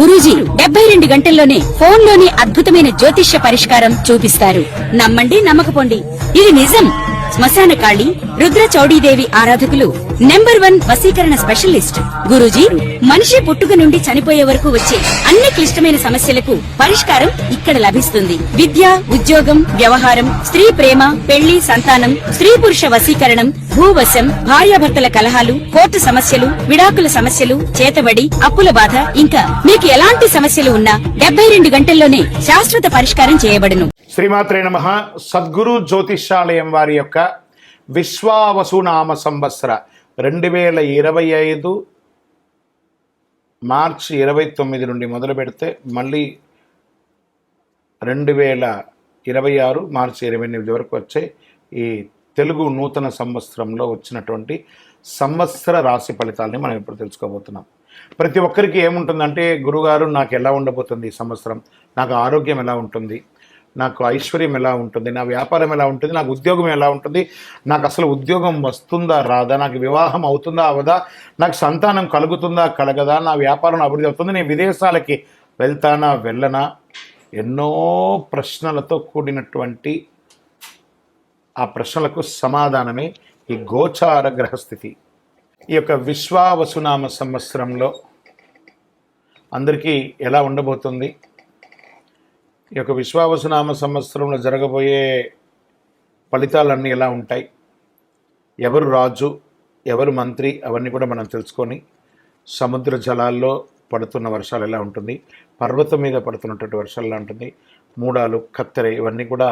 గురూజీ 72 గంటల్లోనే ఫోన్ లోని అద్భుతమైన జ్యోతిష్య పరిష్కారం చూపిస్తారు. నమ్మండి, నమ్మకపోండి, ఇది నిజం. శ్మశాన కాళి రుద్ర చౌడీదేవి ఆరాధకులు నంబర్ 1 వశీకరణ స్పెషలిస్ట్. గురూజీ మనిషి పుట్టుక నుండి చనిపోయే వరకు వచ్చే అన్ని క్లిష్టమైన సమస్యలకు పరిష్కారం ఇక్కడ లభిస్తుంది. విద్య, ఉద్యోగం, వ్యవహారం, స్త్రీ ప్రేమ, పెళ్లి, సంతానం, స్త్రీ పురుష వశీకరణం, భూవశం, భార్యాభర్తల కలహాలు, కోర్టు సమస్యలు, విడాకుల సమస్యలు, చేతబడి, అప్పుల బాధ, ఇంకా మీకు ఎలాంటి సమస్యలు ఉన్నా 72 గంటల్లోనే శాశ్వత పరిష్కారం చేయబడును. శ్రీమాత్రే నమః. సద్గురు జ్యోతిష్యాలయం వారి యొక్క విశ్వావసునామ సంవత్సర 2025 మార్చి 29 నుండి మొదలు పెడితే మళ్ళీ 2026 మార్చి 28 వరకు వచ్చే ఈ తెలుగు నూతన సంవత్సరంలో వచ్చినటువంటి సంవత్సర రాశి ఫలితాలని మనం ఇప్పుడు తెలుసుకోబోతున్నాం. ప్రతి ఒక్కరికి ఏముంటుందంటే, గురుగారు నాకు ఎలా ఉండబోతుంది ఈ సంవత్సరం, నాకు ఆరోగ్యం ఎలా ఉంటుంది, నాకు ఐశ్వర్యం ఎలా ఉంటుంది, నా వ్యాపారం ఎలా ఉంటుంది, నాకు ఉద్యోగం ఎలా ఉంటుంది, నాకు అసలు ఉద్యోగం వస్తుందా రాదా, నాకు వివాహం అవుతుందా అవదా, నాకు సంతానం కలుగుతుందా కలగదా, నా వ్యాపారం అభివృద్ధి అవుతుంది, నేను విదేశాలకి వెళ్తానా వెళ్ళనా, ఎన్నో ప్రశ్నలతో కూడినటువంటి ఆ ప్రశ్నలకు సమాధానమే ఈ గోచార గ్రహస్థితి. ఈ యొక్క విశ్వావసునామ సంవత్సరంలో అందరికీ ఎలా ఉండబోతుంది, ఈ యొక్క విశ్వావసునామ సంవత్సరంలో జరగబోయే ఫలితాలన్నీ ఎలా ఉంటాయి, ఎవరు రాజు ఎవరు మంత్రి, అవన్నీ కూడా మనం తెలుసుకొని, సముద్ర జలాల్లో పడుతున్న వర్షాలు ఎలా ఉంటుంది, పర్వతం మీద పడుతున్నటువంటి వర్షాలు ఎలా ఉంటుంది, మూడాలు, కత్తెర, ఇవన్నీ కూడా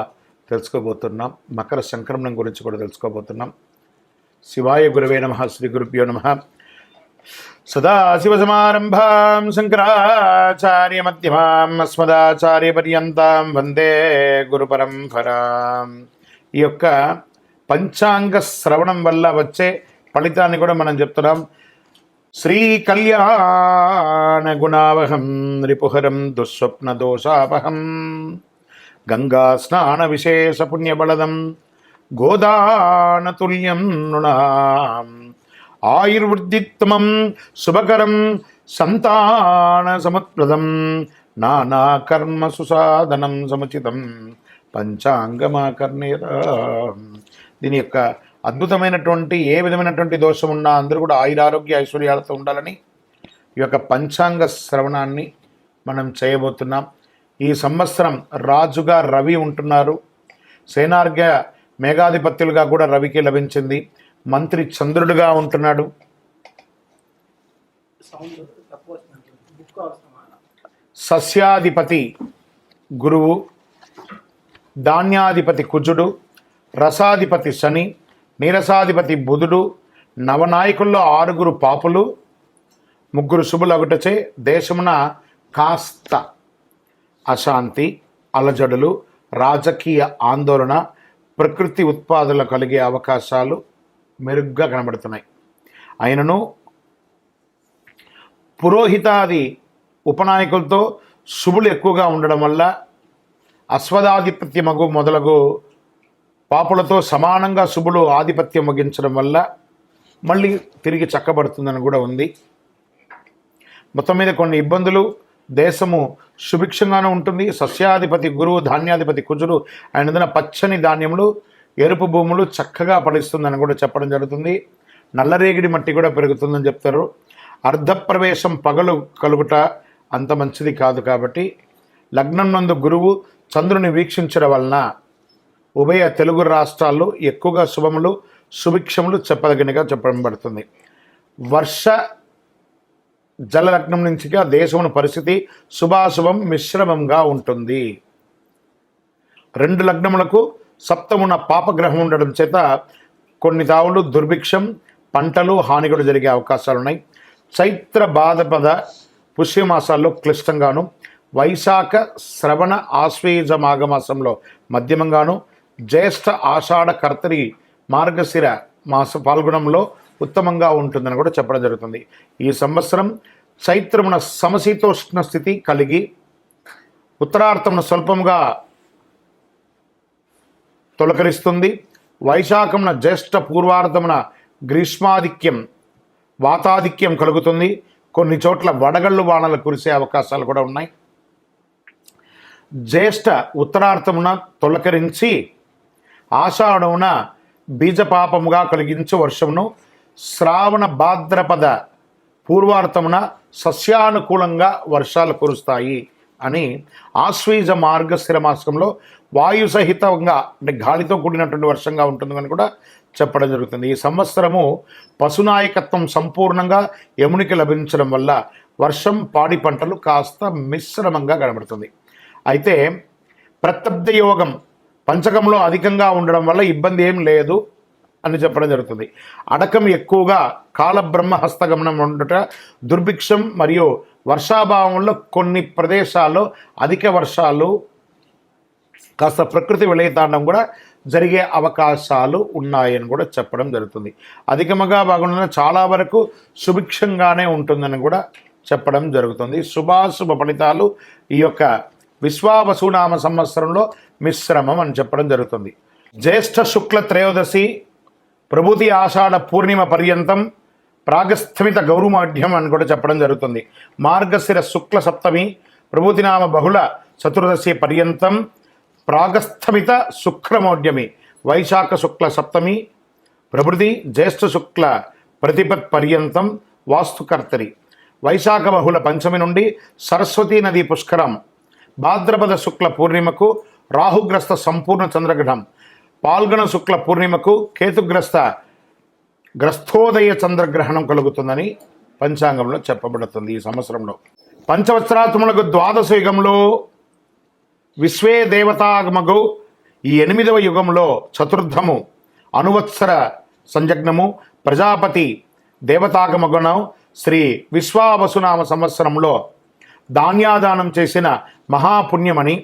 తెలుసుకోబోతున్నాం. మకర సంక్రమణం గురించి కూడా తెలుసుకోబోతున్నాం. శివాయ గురవే నమః. శ్రీ గురుభ్యో నమః. సదాశివసమారంభాం శంకరాచార్య మధ్యమాం అస్మదాచార్య పర్యంతం వందే గురు పరంపరాం. ఈ యొక్క పంచాంగ శ్రవణం వల్ల వచ్చే ఫలితాన్ని కూడా మనం చెప్తున్నాం. శ్రీ కళ్యాణ గుణావహం రిపుహరం దుస్వప్న దోషాపహం గంగా స్నాన విశేష పుణ్యబలదం గోదానతుల్యం నృణాం ఆయుర్వృద్ధిత్తమం శుభకరం సంతాన సముత్ప్రదం నానాకర్మ సుసాధనం సముచితం పంచాంగమాకర్ణేత. దీని యొక్క అద్భుతమైనటువంటి ఏ విధమైనటువంటి దోషం ఉన్నా అందరూ కూడా ఆయురారోగ్య ఐశ్వర్యాలతో ఉండాలని ఈ యొక్క పంచాంగ శ్రవణాన్ని మనం చేయబోతున్నాం. ఈ సంవత్సరం రాజుగా రవి ఉంటున్నారు. సేనార్ఘ్య మేఘాధిపత్యులుగా కూడా రవికి లభించింది. మంత్రి చంద్రుడుగా ఉంటున్నాడు. సస్యాధిపతి గురువు, ధాన్యాధిపతి కుజుడు, రసాధిపతి శని, నీరసాధిపతి బుధుడు, నవనాయకుల్లో 6 పాపులు, 3 శుభులు ఒకటచే దేశమున కాస్త అశాంతి, అలజడులు, రాజకీయ ఆందోళన, ప్రకృతి ఉత్పాదనలు కలిగే అవకాశాలు మెరుగ్గా కనబడుతున్నాయి. అయినను పురోహితాది ఉపనాయకులతో శుభులు ఎక్కువగా ఉండడం వల్ల అశ్వదాధిపత్యమగు మొదలగు పాపులతో సమానంగా శుభులు ఆధిపత్యం వహించడం వల్ల మళ్ళీ తిరిగి చక్కబడుతుందని కూడా ఉంది. మొత్తం మీద కొన్ని ఇబ్బందులు, దేశము సుభిక్షంగానే ఉంటుంది. సస్యాధిపతి గురువు, ధాన్యాధిపతి కుజుడు ఆయన పచ్చని ధాన్యములు, ఎరుపు భూములు చక్కగా ఫలిస్తుందని కూడా చెప్పడం జరుగుతుంది. నల్లరేగిడి మట్టి కూడా పెరుగుతుందని చెప్తారు. అర్ధప్రవేశం పగలు కలుగుట అంత మంచిది కాదు. కాబట్టి లగ్నం నందు గురువు చంద్రుని వీక్షించడం వలన ఉభయ తెలుగు రాష్ట్రాల్లో ఎక్కువగా శుభములు, సుభిక్షములు చెప్పదగినగా చెప్పబడుతుంది. వర్ష జలలగ్నం నుంచిగా దేశమున పరిస్థితి శుభాశుభం మిశ్రమంగా ఉంటుంది. 2 లగ్నములకు సప్తమున పాపగ్రహం ఉండడం చేత కొన్ని తావులు దుర్భిక్షం, పంటలు హాని కూడా జరిగే అవకాశాలు ఉన్నాయి. చైత్ర భాద్రపద పుష్యమాసాల్లో క్లిష్టంగాను, వైశాఖ శ్రవణ ఆశ్వేజ మాఘమాసంలో మధ్యమంగాను, జ్యేష్ఠ ఆషాఢ కర్తరి మార్గశిర మాస పాల్గొనంలో ఉత్తమంగా ఉంటుందని కూడా చెప్పడం జరుగుతుంది. ఈ సంవత్సరం చైత్రమున సమశీతోష్ణ స్థితి కలిగి ఉత్తరార్థమున స్వల్పంగా తొలకరిస్తుంది. వైశాఖమున జ్యేష్ఠ పూర్వార్థమున గ్రీష్మాధిక్యం వాతాధిక్యం కలుగుతుంది. కొన్ని చోట్ల వడగళ్ళు వానలు కురిసే అవకాశాలు కూడా ఉన్నాయి. జ్యేష్ఠ ఉత్తరార్థమున తొలకరించి ఆషాఢమున బీజపాపముగా కలిగించు వర్షమును, శ్రావణ భాద్రపద పూర్వార్థమున సస్యానుకూలంగా వర్షాలు కురుస్తాయి అని ఆశ్వీజ మార్గశిర మాసంలో వాయు సహితంగా అంటే గాలితో కూడినటువంటి వర్షంగా ఉంటుందని కూడా చెప్పడం జరుగుతుంది. ఈ సంవత్సరము పశునాయకత్వం సంపూర్ణంగా యమునికి లభించడం వల్ల వర్షం పాడి పంటలు కాస్త మిశ్రమంగా కనబడుతుంది. అయితే ప్రత్యబ్ద యోగం పంచకంలో అధికంగా ఉండడం వల్ల ఇబ్బంది ఏం లేదు అని చెప్పడం జరుగుతుంది. అడకం ఎక్కువగా కాలబ్రహ్మ హస్తగమనం ఉండుట, దుర్భిక్షం మరియు వర్షాభావంలో కొన్ని ప్రదేశాల్లో అధిక వర్షాలు, కాస్త ప్రకృతి విలయతాండం కూడా జరిగే అవకాశాలు ఉన్నాయని కూడా చెప్పడం జరుగుతుంది. అధికముగా బాగున్న చాలా వరకు సుభిక్షంగానే ఉంటుందని కూడా చెప్పడం జరుగుతుంది. శుభాశుభ ఫలితాలు ఈ యొక్క విశ్వావసునామ సంవత్సరంలో మిశ్రమం అని చెప్పడం జరుగుతుంది. జ్యేష్ఠ శుక్ల త్రయోదశి ప్రభూతి ఆషాఢ పూర్ణిమ పర్యంతం ప్రాగస్థమిత గౌరుమాఢ్యం అని కూడా చెప్పడం జరుగుతుంది. మార్గశిర శుక్ల సప్తమి ప్రభూతినామ బహుళ చతుర్దశి పర్యంతం ప్రాగస్థమిత శుక్రమౌఢ్యమి వైశాఖ శుక్ల సప్తమి ప్రభృతి జ్యేష్ఠ శుక్ల ప్రతిపత్ పర్యంతం వాస్తుకర్తరి వైశాఖ బహుళ పంచమి నుండి సరస్వతీ నది పుష్కరం భాద్రపద శుక్ల పూర్ణిమకు రాహుగ్రస్త సంపూర్ణ చంద్రగ్రహణం, పాల్గొన శుక్ల పూర్ణిమకు గ్రస్తోదయ చంద్రగ్రహణం కలుగుతుందని పంచాంగంలో చెప్పబడుతుంది. ఈ సంవత్సరంలో పంచవత్సరాత్మలకు ద్వాదశ యుగంలో విశ్వే దేవతాగమగు ఈ 8వ యుగంలో చతుర్థము అనువత్సర సంజగ్నము ప్రజాపతి దేవతాగమగుణం శ్రీ విశ్వావసునామ సంవత్సరంలో ధాన్యాదానం చేసిన మహాపుణ్యమని,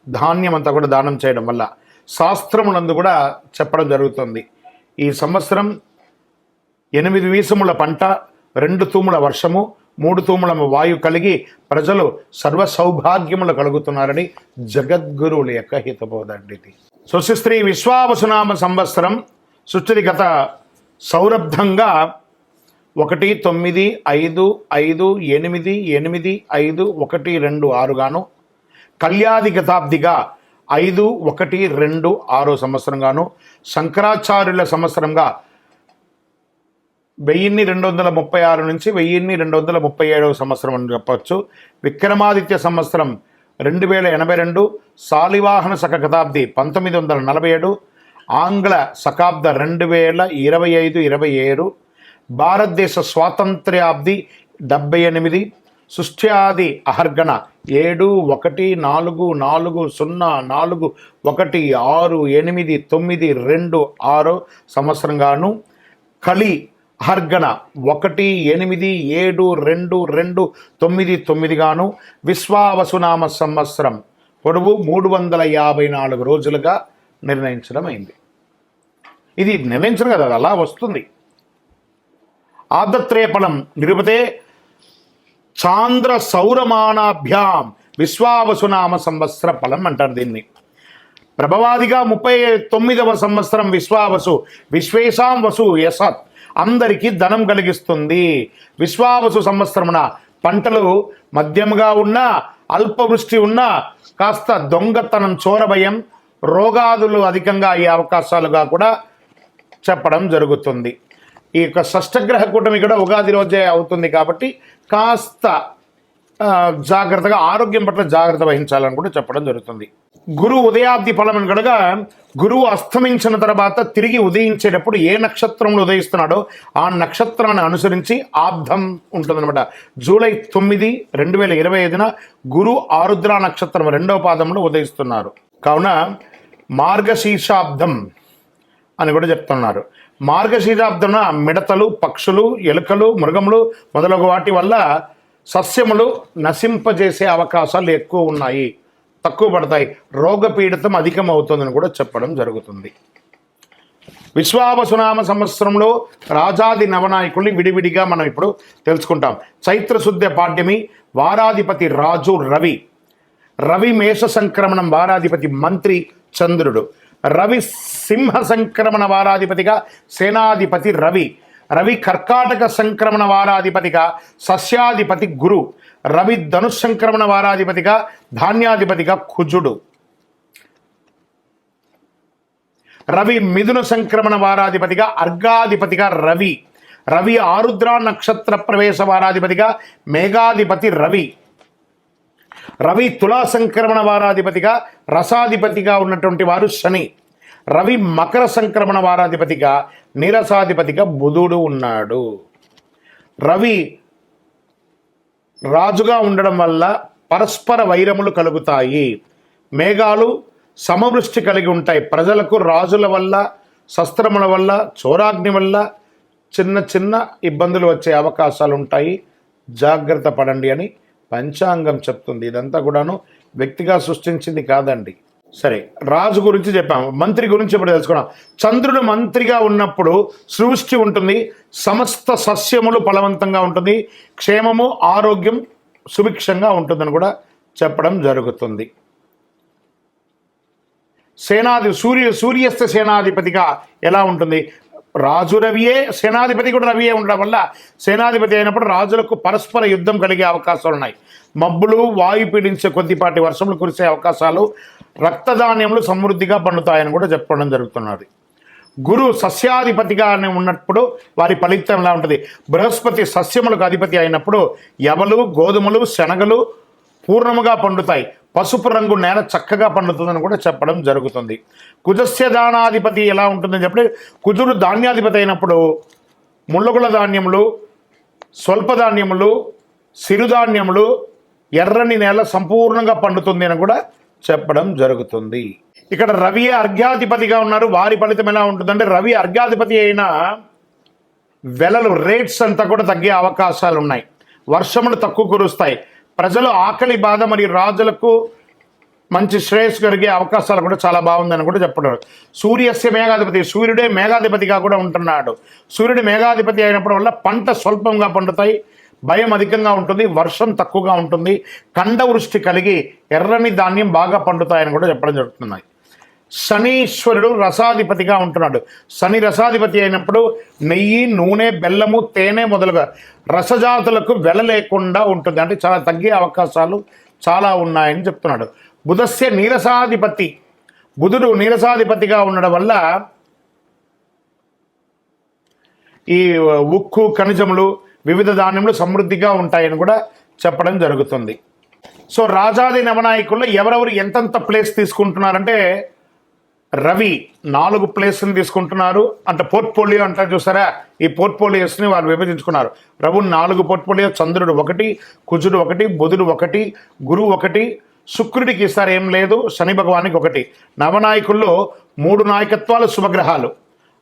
ధాన్యమంతా కూడా దానం చేయడం వల్ల శాస్త్రములందు కూడా చెప్పడం జరుగుతుంది. ఈ సంవత్సరం 8 వీసముల పంట, 2 తూముల వర్షము, 3 తూముల వాయు కలిగి ప్రజలు సర్వ సౌభాగ్యములు కలుగుతున్నారని జగద్గురువుల యొక్క హితబోధండి. స్వస్తి విశ్వావసునామ సంవత్సరం సుస్థితిగత సౌరబ్ధంగా 1-9-5-5-8-8-5-1-2-6 గాను, కళ్యాది గతాబ్దిగా 5-1-2-6 సంవత్సరం గాను, శంకరాచార్యుల సంవత్సరంగా 1236 నుంచి 1237 సంవత్సరం అని చెప్పవచ్చు. విక్రమాదిత్య సంవత్సరం 2082, శాలివాహన శక శతాబ్ది 1947, ఆంగ్ల శకాబ్ద 2025-27, భారతదేశ స్వాతంత్ర్యాబ్ది 78, సృష్ట్యాది అహర్గణ 7-1-4-4-1-6-8-9-2-6 సంవత్సరంగాను, కలి అహర్గణ 1-8-7-2-2-9 గాను, విశ్వావసునామ సంవత్సరం పొడవు 354 రోజులుగా నిర్ణయించడం అయింది. ఇది నిర్ణయించడం కదా, అలా వస్తుంది. ఆదత్రేఫలం నిరుపతే చాంద్ర సౌరమానాభ్యాం విశ్వావసునామ సంవత్సర ఫలం అంటారు దీన్ని. ప్రభవాదిగా 39వ సంవత్సరం విశ్వావసు, విశ్వేశాం వసు యసత్ అందరికీ ధనం కలిగిస్తుంది. విశ్వావసు సంవత్సరమున పంటలు మధ్యముగా ఉన్నా, అల్పవృష్టి ఉన్నా, కాస్త దొంగతనం, చోరభయం, రోగాదులు అధికంగా అయ్యే అవకాశాలుగా కూడా చెప్పడం జరుగుతుంది. ఈ యొక్క షష్టగ్రహ కూటమి కూడా ఉగాది రోజే అవుతుంది కాబట్టి కాస్త జాగ్రత్తగా, ఆరోగ్యం పట్ల జాగ్రత్త వహించాలని కూడా చెప్పడం జరుగుతుంది. గురువు ఉదయాబ్ది ఫలం అని కనుక గురువు అస్తమించిన తర్వాత తిరిగి ఉదయించేటప్పుడు ఏ నక్షత్రంలో ఉదయిస్తున్నాడో ఆ నక్షత్రాన్ని అనుసరించి ఆబ్దం ఉంటుందన్నమాట. జూలై 9, 2025 గురు ఆరుద్ర నక్షత్రం 2వ పాదంలో ఉదయిస్తున్నారు. కావున మార్గశీర్షాబ్దం అని కూడా చెప్తున్నారు. మార్గశీర్షాబ్దం మిడతలు, పక్షులు, ఎలుకలు, మృగములు మొదలగు వాటి వల్ల సస్యములు నశింపజేసే అవకాశాలు ఎక్కువ ఉన్నాయి, తక్కువ పడతాయి, రోగపీడితం అధికం అవుతుందని కూడా చెప్పడం జరుగుతుంది. విశ్వావసునామ సంవత్సరంలో రాజాది నవనాయకుల్ని విడివిడిగా మనం ఇప్పుడు తెలుసుకుంటాం. చైత్రశుద్ధ పాడ్యమి వారాధిపతి రాజు రవి. రవి మేష సంక్రమణం వారాధిపతి మంత్రి చంద్రుడు. రవి సింహ సంక్రమణ వారాధిపతిగా సేనాధిపతి రవి. రవి కర్కాటక సంక్రమణ వారాధిపతిగా సస్యాధిపతి గురు, రవి ధనుష్ సంక్రమణ వారాధిపతిగా ధాన్యాధిపతిగా కుజుడు, రవి మిథున సంక్రమణ వారాధిపతిగా అర్ఘాధిపతిగా రవి, రవి ఆరుద్ర నక్షత్ర ప్రవేశ వారాధిపతిగా మేఘాధిపతి రవి, రవి తులా సంక్రమణ వారాధిపతిగా రసాధిపతిగా ఉన్నటువంటి వారు శని, రవి మకర సంక్రమణ వారాధిపతిగా నీరసాధిపతిగా బుధుడు ఉన్నాడు. రవి రాజుగా ఉండడం వల్ల పరస్పర వైరములు కలుగుతాయి, మేఘాలు సమవృష్టి కలిగి ఉంటాయి. ప్రజలకు రాజుల వల్ల, శస్త్రముల వల్ల, చోరాగ్ని వల్ల చిన్న చిన్న ఇబ్బందులు వచ్చే అవకాశాలు ఉంటాయి, జాగ్రత్త పడండి అని పంచాంగం చెప్తుంది. ఇదంతా కూడాను వ్యక్తిగా సృష్టించింది కాదండి. సరే, రాజు గురించి చెప్పాము, మంత్రి గురించి ఇప్పుడు తెలుసుకున్నాం. చంద్రుడు మంత్రిగా ఉన్నప్పుడు సృష్టి ఉంటుంది, సమస్త సస్యములు ఫలవంతంగా ఉంటుంది, క్షేమము ఆరోగ్యం సుభిక్షంగా ఉంటుందని కూడా చెప్పడం జరుగుతుంది. సూర్యస్థ సేనాధిపతిగా ఎలా ఉంటుంది? రాజు రవియే, సేనాధిపతి కూడా రవియే ఉండడం వల్ల సేనాధిపతి అయినప్పుడు రాజులకు పరస్పర యుద్ధం కలిగే అవకాశాలు ఉన్నాయి. మబ్బులు, వాయు పీడించే కొద్దిపాటి వర్షములు కురిసే అవకాశాలు, రక్తధాన్యములు సమృద్ధిగా పండుతాయని కూడా చెప్పడం జరుగుతున్నది. గురు సస్యాధిపతిగా ఉన్నప్పుడు వారి ఫలితం ఎలా ఉంటుంది? బృహస్పతి సస్యములకు అధిపతి అయినప్పుడు యవలు, గోధుమలు, శనగలు పూర్ణముగా పండుతాయి, పసుపు రంగు నేల చక్కగా పండుతుందని కూడా చెప్పడం జరుగుతుంది. కుజస్య దానాధిపతి ఎలా ఉంటుందని చెప్పి, కుజుడు ధాన్యాధిపతి అయినప్పుడు ముళ్ళగుల ధాన్యములు, స్వల్పధాన్యములు, సిరుధాన్యములు, ఎర్రని నేల సంపూర్ణంగా పండుతుంది అని కూడా చెప్పడం జరుగుతుంది. ఇక్కడ రవి అర్ఘ్యాధిపతిగా ఉన్నారు, వారి ఫలితం ఎలా ఉంటుందంటే, రవి అర్ఘ్యాధిపతి అయిన వెలలు రేట్స్ అంతా కూడా తగ్గే అవకాశాలు ఉన్నాయి, వర్షములు తక్కువ కురుస్తాయి, ప్రజలు ఆకలి బాధ మరియు రాజులకు మంచి శ్రేయస్సు కలిగే అవకాశాలు కూడా చాలా బాగుందని కూడా చెప్పడం. సూర్యస్య మేఘాధిపతి, సూర్యుడే మేఘాధిపతిగా కూడా ఉంటున్నాడు. సూర్యుడు మేఘాధిపతి అయినప్పుడు వల్ల పంట స్వల్పంగా పండుతాయి, భయం అధికంగా ఉంటుంది, వర్షం తక్కువగా ఉంటుంది, ఖండవృష్టి కలిగి ఎర్రని ధాన్యం బాగా పండుతాయని కూడా చెప్పడం జరుగుతున్నాయి. శనీశ్వరుడు రసాధిపతిగా ఉంటున్నాడు. శని రసాధిపతి అయినప్పుడు నెయ్యి, నూనె, బెల్లము, తేనె మొదలుగా రసజాతులకు వెల లేకుండా ఉంటుంది, అంటే చాలా తగ్గే అవకాశాలు చాలా ఉన్నాయని చెప్తున్నాడు. బుధస్య నీరసాధిపతి, బుధుడు నీరసాధిపతిగా ఉండడం వల్ల ఈ ఉక్కు, ఖనిజములు, వివిధ ధాన్యములు సమృద్ధిగా ఉంటాయని కూడా చెప్పడం జరుగుతుంది. సో రాజాది నవనాయకుల్లో ఎవరెవరు ఎంతెంత ప్లేస్ తీసుకుంటున్నారంటే, రవి 4 ప్లేస్ని తీసుకుంటున్నారు, అంటే పోర్ట్ఫోలియో అంటారు చూసారా, ఈ పోర్ట్ఫోలియోస్ని వారు విభజించుకున్నారు. రవి 4 పోర్ట్ఫోలియో, చంద్రుడు 1, కుజుడు 1, బుధుడు 1, గురువు 1, శుక్రుడికి ఈసారి ఏం లేదు, శని భగవానికి 1. నవనాయకుల్లో 3 నాయకత్వాలు శుభగ్రహాలు,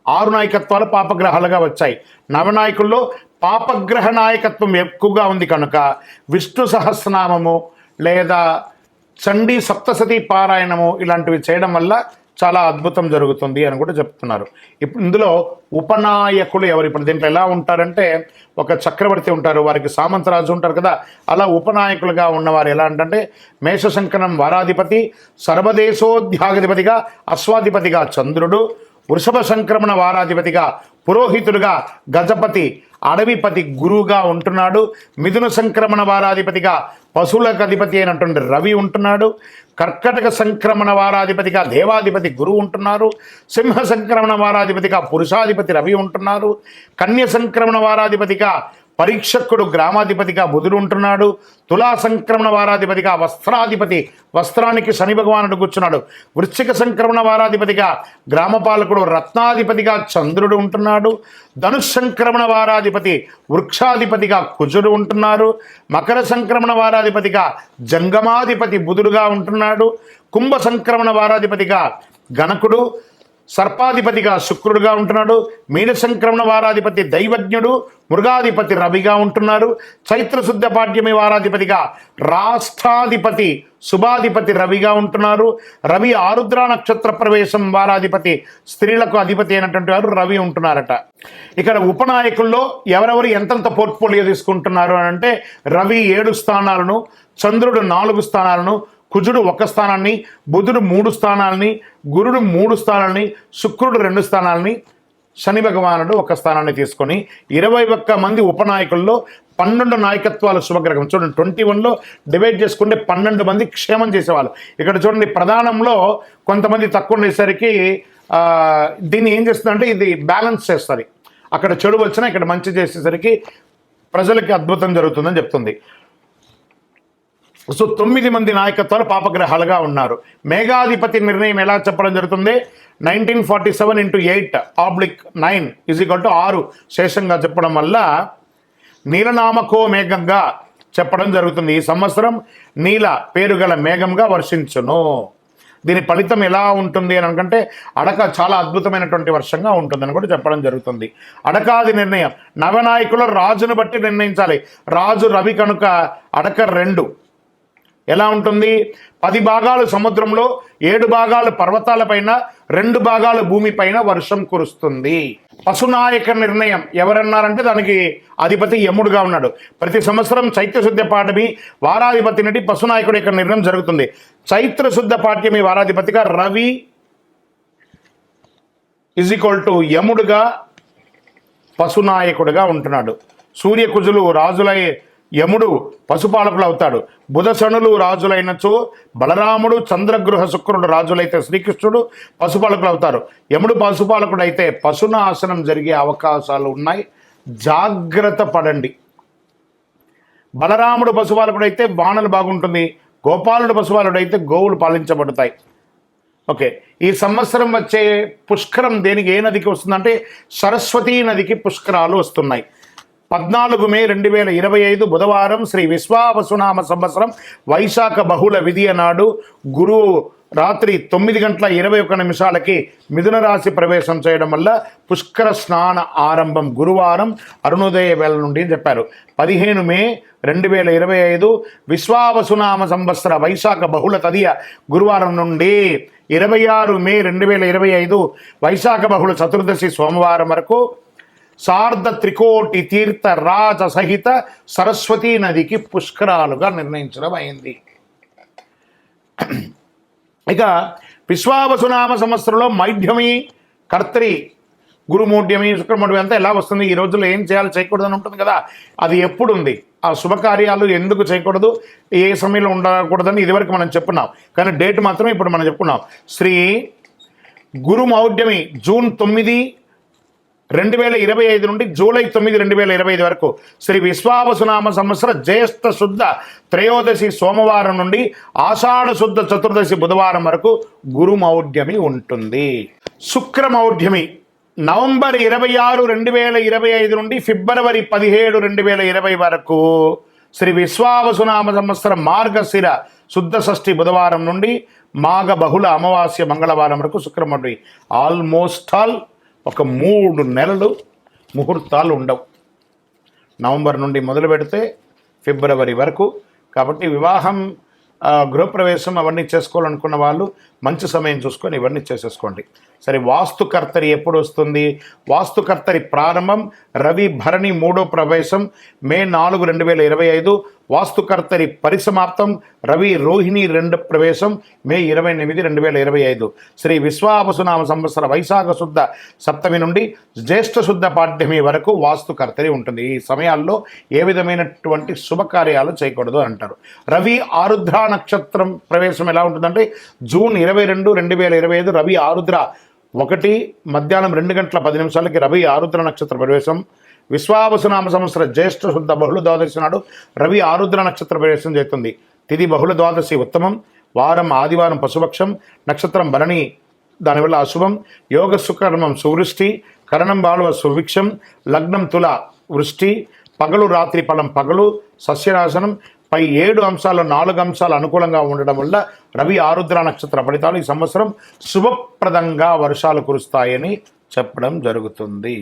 6 నాయకత్వాలు పాపగ్రహాలుగా వచ్చాయి. నవనాయకుల్లో పాపగ్రహ నాయకత్వం ఎక్కువగా ఉంది కనుక విష్ణు సహస్రనామము లేదా చండీ సప్తసతి పారాయణము ఇలాంటివి చేయడం వల్ల చాలా అద్భుతం జరుగుతుంది అని కూడా చెప్తున్నారు. ఇప్పుడు ఇందులో ఉపనాయకులు ఎవరు? ఇప్పుడు దీంట్లో ఎలా ఉంటారంటే, ఒక చక్రవర్తి ఉంటారు, వారికి సామంతరాజు ఉంటారు కదా, అలా ఉపనాయకులుగా ఉన్నవారు ఎలా అంటే, మేషశంకరం వారాధిపతి, సర్వదేశోధ్యాధిపతిగా అశ్వాధిపతిగా చంద్రుడు, వృషభ సంక్రమణ వారాధిపతిగా పురోహితుడుగా గజపతి, అడవిపతి గురువుగా ఉంటున్నాడు. మిథున సంక్రమణ వారాధిపతిగా పశువులకు అధిపతి అయినటువంటి రవి ఉంటున్నాడు. కర్కటక సంక్రమణ వారాధిపతిగా దేవాధిపతి గురువు ఉంటున్నారు. సింహ సంక్రమణ వారాధిపతిగా పురుషాధిపతి రవి ఉంటున్నారు. కన్య సంక్రమణ వారాధిపతిగా పరీక్షకుడు గ్రామాధిపతిగా బుధుడు ఉంటున్నాడు. తులా సంక్రమణ వారాధిపతిగా వస్త్రాధిపతి, వస్త్రానికి శని భగవానుడు కూర్చున్నాడు. వృశ్చిక సంక్రమణ వారాధిపతిగా గ్రామపాలకుడు రత్నాధిపతిగా చంద్రుడు ఉంటున్నాడు. ధనుష్ సంక్రమణ వారాధిపతి వృక్షాధిపతిగా కుజుడు ఉంటున్నారు. మకర సంక్రమణ వారాధిపతిగా జంగమాధిపతి బుధుడుగా ఉంటున్నాడు. కుంభ సంక్రమణ వారాధిపతిగా గణకుడు, సర్పాధిపతిగా శుక్రుడుగా ఉంటున్నాడు. మీన సంక్రమణ వారాధిపతి దైవజ్ఞుడు, మృగాధిపతి రవిగా ఉంటున్నారు. చైత్రశుద్ధ పాడ్యమి వారాధిపతిగా రాష్ట్రాధిపతి శుభాధిపతి రవిగా ఉంటున్నారు. రవి ఆరుద్ర నక్షత్ర ప్రవేశం వారాధిపతి స్త్రీలకు అధిపతి అయినటువంటి వారు రవి ఉంటున్నారట. ఇక్కడ ఉపనాయకుల్లో ఎవరెవరు ఎంతెంత పోర్ట్ఫోలియో తీసుకుంటున్నారు అని అంటే, రవి 7 స్థానాలను, చంద్రుడు 4 స్థానాలను, కుజుడు 1 స్థానాన్ని, బుధుడు 3 స్థానాలని, గురుడు 3 స్థానాలని, శుక్రుడు 2 స్థానాలని, శని భగవానుడు ఒక స్థానాన్ని తీసుకొని 21 మంది ఉపనాయకుల్లో 12 నాయకత్వాలు శుభగ్రహం. చూడండి 21లో డివైడ్ చేసుకుంటే 12 మంది క్షేమం చేసేవాళ్ళు. ఇక్కడ చూడండి ప్రధానంలో కొంతమంది తక్కువ ఉండేసరికి దీన్ని ఏం చేస్తుందంటే ఇది బ్యాలెన్స్ చేస్తుంది. అక్కడ చెడు వచ్చినా ఇక్కడ మంచి చేసేసరికి ప్రజలకి అద్భుతం జరుగుతుందని చెప్తుంది. సో 9 మంది నాయకత్వాలు పాపగ్రహాలుగా ఉన్నారు. మేఘాధిపతి నిర్ణయం ఎలా చెప్పడం జరుగుతుంది? 1947 × 8/9 = 6 శేషంగా చెప్పడం వల్ల నీలనామకో మేఘంగా చెప్పడం జరుగుతుంది. ఈ సంవత్సరం నీల పేరుగల మేఘంగా వర్షించును. దీని ఫలితం ఎలా ఉంటుంది అని అనుకుంటే అడక చాలా అద్భుతమైనటువంటి వర్షంగా ఉంటుందని కూడా చెప్పడం జరుగుతుంది. అడకాది నిర్ణయం నవనాయకుల రాజును బట్టి నిర్ణయించాలి. రాజు రవి కనుక అడక 2 ఎలా ఉంటుంది? 10 భాగాలు సముద్రంలో, 7 భాగాలు పర్వతాలపైన, 2 భాగాలు భూమిపైన వర్షం కురుస్తుంది. పశునాయక నిర్ణయం ఎవరన్నారంటే దానికి అధిపతి యముడుగా ఉన్నాడు. ప్రతి సంవత్సరం చైత్రశుద్ధ పాఠమి వారాధిపతి నుండి పశునాయకుడి యొక్క నిర్ణయం జరుగుతుంది. చైత్రశుద్ధ పాఠ్యమి వారాధిపతిగా రవి = యముడుగా పశునాయకుడిగా ఉంటున్నాడు. సూర్యకుజులు రాజులై యముడు పశుపాలకులు అవుతాడు. బుధ శనులు రాజులైనచో బలరాముడు, చంద్రగృహ శుక్రుడు రాజులైతే శ్రీకృష్ణుడు పశుపాలకులు అవుతారు. యముడు పశుపాలకుడు అయితే పశునాశనం జరిగే అవకాశాలు ఉన్నాయి, జాగ్రత్త పడండి. బలరాముడు పశుపాలకుడు అయితే వానలు బాగుంటుంది. గోపాలుడు పశుపాలుడు అయితే గోవులు పాలించబడతాయి. ఓకే, ఈ సంవత్సరం వచ్చే పుష్కరం దేనికి ఏ నదికి వస్తుందంటే సరస్వతీ నదికి పుష్కరాలు వస్తున్నాయి. 14 మే 2025 బుధవారం శ్రీ విశ్వావసునామ సంవత్సరం వైశాఖ బహుళ విధియ నాడు గురువు రాత్రి 9:21 మిథున రాశి ప్రవేశం చేయడం వల్ల పుష్కర స్నాన ఆరంభం గురువారం అరుణోదయ వేళ నుండి చెప్పారు. 15 మే 2025 విశ్వావసునామ సంవత్సర వైశాఖ బహుళ తదియ గురువారం నుండి 26 మే 2025 వైశాఖ బహుళ చతుర్దశి సోమవారం వరకు సార్ధ త్రికోటి తీర్థ రాజ సహిత సరస్వతీ నదికి పుష్కరాలుగా నిర్ణయించడం అయింది. ఇక విశ్వావసునామ సంవత్సరంలో మైఢ్యమి, కర్తరి, గురుమూఢ్యమి, శుక్రమూఢ్యమి అంతా ఎలా వస్తుంది? ఈ రోజుల్లో ఏం చేయాలి చేయకూడదని ఉంటుంది కదా, అది ఎప్పుడు ఉంది? ఆ శుభకార్యాలు ఎందుకు చేయకూడదు, ఏ సమయంలో ఉండకూడదని ఇదివరకు మనం చెప్పున్నాం. కానీ డేట్ మాత్రం ఇప్పుడు మనం చెప్పుకున్నాం. శ్రీ గురుమౌఢ్యమి జూన్ 9, 2025 నుండి జూలై 9, 2025 వరకు. శ్రీ విశ్వావసునామ సంవత్సర జ్యేష్ఠ శుద్ధ త్రయోదశి సోమవారం నుండి ఆషాఢ శుద్ధ చతుర్దశి బుధవారం వరకు గురుమౌఢ్యమి ఉంటుంది. శుక్రమౌఢ్యమి నవంబర్ 26, 2025 నుండి ఫిబ్రవరి 17, 2020 వరకు. శ్రీ విశ్వావసునామ సంవత్సర మార్గశిర శుద్ధ షష్ఠి బుధవారం నుండి మాఘ బహుళ అమావాస్య మంగళవారం వరకు శుక్రమౌఢ్యమి. ఆల్మోస్ట్ ఆల్ ఒక 3 నెలలు ముహూర్తాలు ఉండవు. నవంబర్ నుండి మొదలు పెడితే ఫిబ్రవరి వరకు. కాబట్టి వివాహం, గృహప్రవేశం అవన్నీ చేసుకోవాలనుకున్న వాళ్ళు మంచి సమయం చూసుకొని ఇవన్నీ చేసేసుకోండి. సరే, వాస్తుకర్తరి ఎప్పుడు వస్తుంది? వాస్తుకర్తరి ప్రారంభం రవి భరణి 3వ ప్రవేశం మే 4, 2025. వాస్తుకర్తరి పరిసమాప్తం రవి రోహిణి 2వ ప్రవేశం మే 28, 2025. శ్రీ విశ్వావసునామ సంవత్సర వైశాఖ శుద్ధ సప్తమి నుండి జ్యేష్ఠ శుద్ధ పాఠ్యమి వరకు వాస్తుకర్తరి ఉంటుంది. ఈ సమయాల్లో ఏ విధమైనటువంటి శుభకార్యాలు చేయకూడదు అంటారు. రవి ఆరుద్ర నక్షత్రం ప్రవేశం ఎలా ఉంటుందంటే జూన్ 22, 2025 రవి ఆరుద్ర 1 మధ్యాహ్నం 2:10 రవి ఆరుద్ర నక్షత్ర ప్రవేశం. విశ్వావసునామ సంవత్సర జ్యేష్ఠ శుద్ధ బహుళ ద్వాదశి నాడు రవి ఆరుద్ర నక్షత్ర ప్రవేశం చేస్తుంది. తిథి బహుళ ద్వాదశి ఉత్తమం, వారం ఆదివారం పశుపక్షం, నక్షత్రం భరణి దానివల్ల అశుభం, యోగ సుకర్మం సువృష్టి, కరణం బాలువ సువిక్షం, లగ్నం తుల వృష్టి, పగలు రాత్రి ఫలం పగలు, సస్యనాశనం. పై 7 అంశాలు 4 అంశాలు అనుకూలంగా ఉండడం వల్ల రవి ఆరుద్ర నక్షత్ర ఫలితాలు ఈ సంవత్సరం శుభప్రదంగా వర్షాలు కురుస్తాయని చెప్పడం జరుగుతుంది.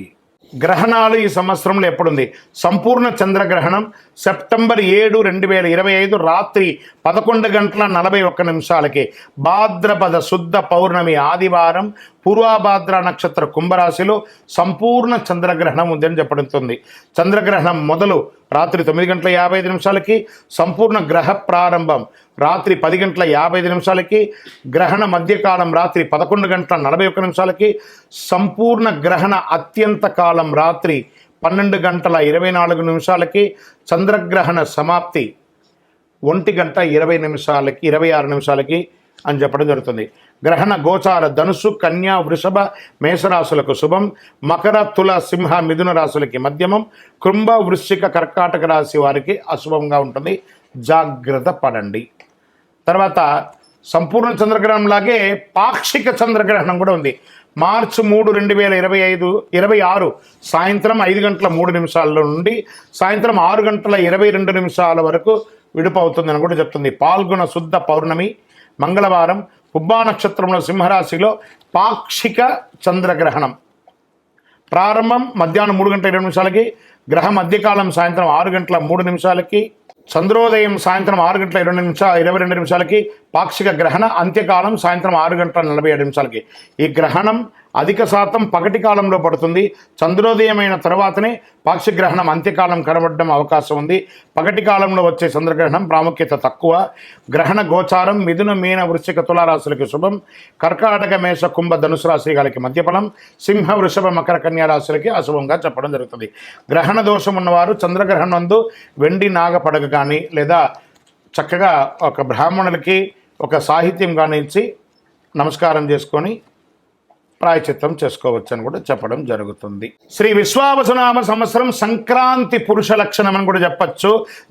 గ్రహణాలు ఈ సంవత్సరంలో ఎప్పుడుంది? సంపూర్ణ చంద్రగ్రహణం సెప్టెంబర్ 7, 2025 రాత్రి 11:41 భాద్రపద శుద్ధ పౌర్ణమి ఆదివారం పూర్వాభాద్ర నక్షత్ర కుంభరాశిలో సంపూర్ణ చంద్రగ్రహణం ఉందని చెప్పబడుతుంది. చంద్రగ్రహణం మొదలు రాత్రి 9:55 సంపూర్ణ గ్రహ ప్రారంభం రాత్రి 10:55 గ్రహణ మధ్యకాలం రాత్రి 11:41 సంపూర్ణ గ్రహణ అత్యంత కాలం రాత్రి 12:24 చంద్రగ్రహణ సమాప్తి 1:26 అని చెప్పడం జరుగుతుంది. గ్రహణ గోచార ధనుసు, కన్యా, వృషభ, మేషరాశులకు శుభం, మకర, తుల, సింహ, మిథున రాశులకి మధ్యమం, కుంభ, వృశ్చిక, కర్కాటక రాశి వారికి అశుభంగా ఉంటుంది. జాగ్రత్త పడండి. తర్వాత సంపూర్ణ చంద్రగ్రహణం లాగే పాక్షిక చంద్రగ్రహణం కూడా ఉంది. మార్చి 3, 2026 సాయంత్రం 5:03 నుండి సాయంత్రం 6:22 వరకు విడుపవుతుందని కూడా చెప్తుంది. పాల్గొన శుద్ధ పౌర్ణమి మంగళవారం పుబ్బా నక్షత్రంలో సింహరాశిలో పాక్షిక చంద్రగ్రహణం ప్రారంభం మధ్యాహ్నం 3:20 గ్రహ మధ్యకాలం సాయంత్రం 6:03 చంద్రోదయం సాయంత్రం 6:22 పాక్షిక గ్రహణ అంత్యకాలం సాయంత్రం 6:47 ఈ గ్రహణం అధిక శాతం పగటి కాలంలో పడుతుంది. చంద్రోదయమైన తర్వాతనే పాక్షిక గ్రహణం అంత్యకాలం కనబడడం అవకాశం ఉంది. పగటి కాలంలో వచ్చే చంద్రగ్రహణం ప్రాముఖ్యత తక్కువ. గ్రహణ గోచారం మిథున, మీన, వృశ్చిక, తులారాశులకి శుభం, కర్కాటక, మేష, కుంభ, ధనుసు రాశిలకి మధ్యఫలం, సింహ, వృషభ, మకర, కన్యా రాశులకి అశుభంగా చెప్పడం జరుగుతుంది. గ్రహణ దోషం ఉన్నవారు చంద్రగ్రహణం నందు వెండి నాగ పడగ కానీ లేదా చక్కగా ఒక బ్రాహ్మణులకి ఒక సాహిత్యం కానీ ఇచ్చి నమస్కారం చేసుకొని ప్రాయచిత్తం చేసుకోవచ్చు అని కూడా చెప్పడం జరుగుతుంది. శ్రీ విశ్వావసునామ సంవత్సరం సంక్రాంతి పురుష లక్షణం అని కూడా చెప్పచ్చు.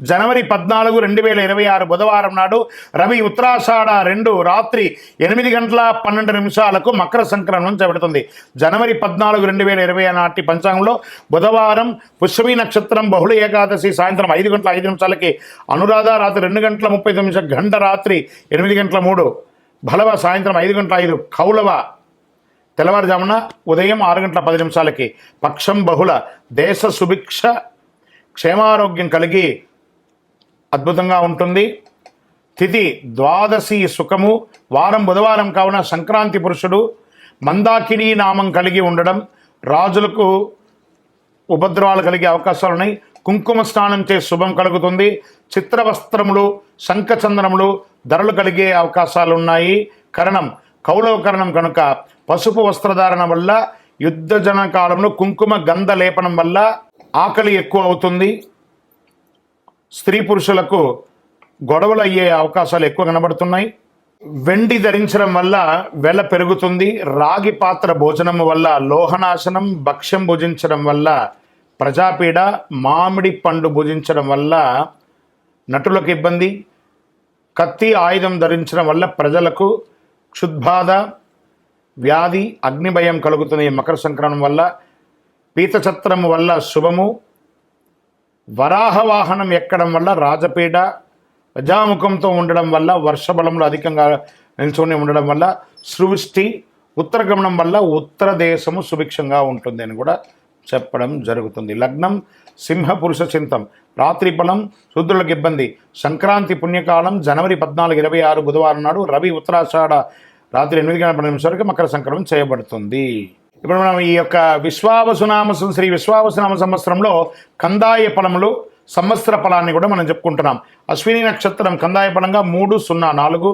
జనవరి 14, 2026 బుధవారం నాడు రవి ఉత్తరాషాఢ 2 రాత్రి 8:12 మకర సంక్రమణం చేపడుతుంది. జనవరి 14, 2020 నాటి పంచాంగంలో బుధవారం పుష్యమి నక్షత్రం బహుళ ఏకాదశి సాయంత్రం 5:05 అనురాధ రాత్రి 2:39 గంట రాత్రి 8:03 భలవ సాయంత్రం 5:05 కౌలవ తెల్లవారుజామున ఉదయం 6:10 పక్షం బహుళ దేశ సుభిక్ష క్షేమారోగ్యం కలిగి అద్భుతంగా ఉంటుంది. తిథి ద్వాదశి సుఖము వారం బుధవారం కావున సంక్రాంతి పురుషుడు మందాకిని నామం కలిగి ఉండడం రాజులకు ఉపద్రవాలు కలిగే అవకాశాలు ఉన్నాయి. కుంకుమ స్నానం చే శుభం కలుగుతుంది. చిత్రవస్త్రములు శంఖచంద్రములు ధరలు కలిగే అవకాశాలు ఉన్నాయి. కరణం కౌలవ కరణం కనుక పసుపు వస్త్రధారణ వల్ల యుద్ధజన కాలంలో కుంకుమ గంధ లేపనం వల్ల ఆకలి ఎక్కువ అవుతుంది. స్త్రీ పురుషులకు గొడవలు అయ్యే అవకాశాలు ఎక్కువ కనబడుతున్నాయి. వెండి ధరించడం వల్ల వెల పెరుగుతుంది. రాగి పాత్ర భోజనం వల్ల లోహనాశనం, భక్ష్యం భుజించడం వల్ల ప్రజాపీడ, మామిడి పండు భుజించడం వల్ల నటులకు ఇబ్బంది, కత్తి ఆయుధం ధరించడం వల్ల ప్రజలకు క్షుద్బాధ, వ్యాధి, అగ్నిభయం కలుగుతుంది. మకర సంక్రమణం వల్ల పీతఛత్రం వల్ల శుభము, వరాహ వాహనం ఎక్కడం వల్ల రాజపీడ, ప్రజాముఖంతో ఉండడం వల్ల వర్షబలంలో అధికంగా నిల్చొని ఉండడం వల్ల సృష్టి, ఉత్తరగమనం వల్ల ఉత్తర దేశము సుభిక్షంగా ఉంటుంది అని కూడా చెప్పడం జరుగుతుంది. లగ్నం సింహ పురుష చింతం రాత్రి ఫలం శూద్రులకు ఇబ్బంది. సంక్రాంతి పుణ్యకాలం జనవరి 14, 2026 బుధవారం నాడు రవి ఉత్తరాషాఢ రాత్రి 8:12 మకర సంక్రమణం చేయబడుతుంది. ఇప్పుడు మనం ఈ యొక్క శ్రీ విశ్వావసునామ సంవత్సరంలో కందాయ ఫలములు సంవత్సర ఫలాన్ని కూడా మనం చెప్పుకుంటున్నాం. అశ్విని నక్షత్రం కందాయ ఫలంగా 304,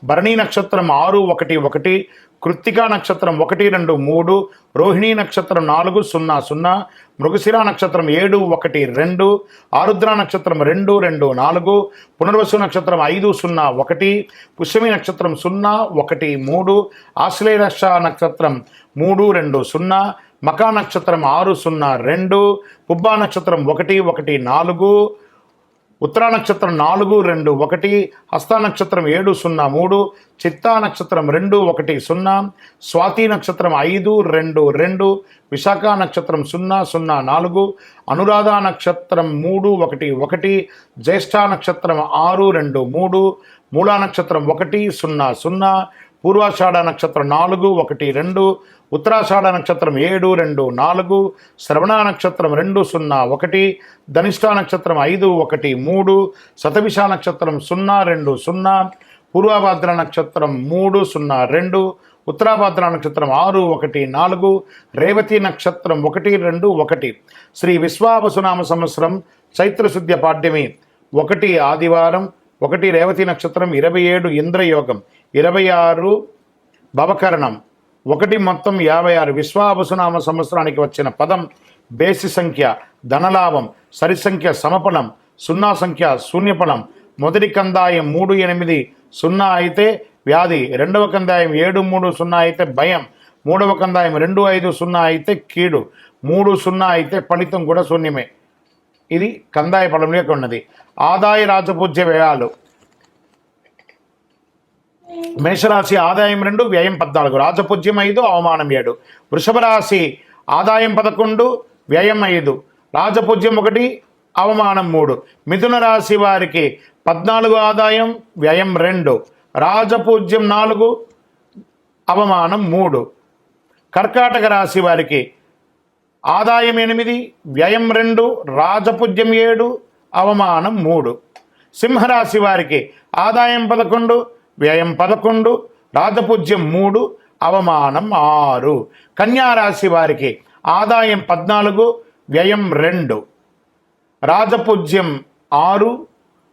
భరణి నక్షత్రం 611, కృత్తికా నక్షత్రం 123, రోహిణీ నక్షత్రం 400, మృగశిర నక్షత్రం 712, ఆరుద్ర నక్షత్రం 224, పునర్వసు నక్షత్రం 501, పుష్యమి నక్షత్రం 013, ఆశ్లేష నక్షత్రం 320, మకా నక్షత్రం 602, పుబ్బా నక్షత్రం 114, ఉత్తరా నక్షత్రం 421, హస్త నక్షత్రం 703, చిత్తా నక్షత్రం 210, స్వాతి నక్షత్రం 522, విశాఖ నక్షత్రం 004, అనురాధ నక్షత్రం 311, జ్యేష్ఠ నక్షత్రం 623, మూలా నక్షత్రం 100, పూర్వాషాఢ నక్షత్రం 412, ఉత్తరాషాఢ నక్షత్రం 724, శ్రవణ నక్షత్రం 201, ధనిష్ఠ నక్షత్రం 513, శతభిష నక్షత్రం 020, పూర్వభద్ర నక్షత్రం 302, ఉత్తరాభాద్ర నక్షత్రం 6, 1, 4, రేవతి నక్షత్రం 1, 2, 1. శ్రీ విశ్వావసునామ సంవత్సరం చైత్రశుద్ధ్య పాడ్యమి 1 ఆదివారం, 1 రేవతి నక్షత్రం, 27 ఇంద్రయోగం, 26 భవకరణం, 1 మొత్తం 56. విశ్వావసునామ సంవత్సరానికి వచ్చిన పదం బేసి సంఖ్య ధనలాభం, సరి సంఖ్య సమఫలం, 0 సంఖ్య శూన్యఫలం. మొదటి కందాయం 3, 8, 0 అయితే వ్యాధి, రెండవ కందాయం 7, 3, 0 అయితే భయం, మూడవ కందాయం 2, 5, 0 అయితే కీడు, 3, 0 అయితే ఫలితం కూడా శూన్యమే. ఇది కందాయ ఫలం యొక్క ఉన్నది. ఆదాయ రాజపూజ్య వ్యయాలు మేషరాశి ఆదాయం 2, వ్యయం 14, రాజపూజ్యం 5, అవమానం 7. వృషభ రాశి ఆదాయం 11, వ్యయం 5, రాజపూజ్యం 1, అవమానం 3. మిథున రాశి వారికి 14 ఆదాయం, వ్యయం 2, రాజపూజ్యం 4, అవమానం 3. కర్కాటక రాశి వారికి ఆదాయం 8, వ్యయం 2, రాజపూజ్యం 7, అవమానం 3. సింహరాశి వారికి ఆదాయం 11, వ్యయం 11, రాజపూజ్యం 3, అవమానం 6. కన్యారాశి వారికి ఆదాయం 14, వ్యయం 2, రాజపూజ్యం 6,